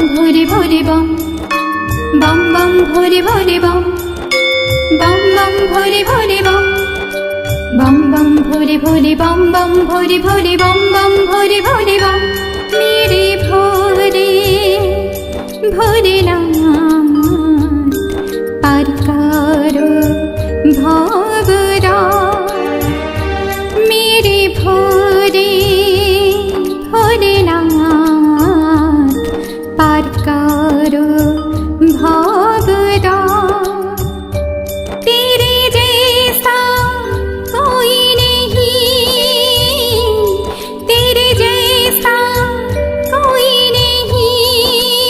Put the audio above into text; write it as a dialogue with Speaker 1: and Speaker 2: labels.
Speaker 1: ভোরে ভোরে bomb bomb bomb ভোরে ভোরে বম বম বম ভোরে ভোরে বম বম বম ভোরে ভোরে বম বম ভোরে ভোরে বম বম ভোরে ভোরে বম মেরে ভোরে ভোরে নাথ পার করো ভবরা মেরে ভোরে ভোরে নাথ পার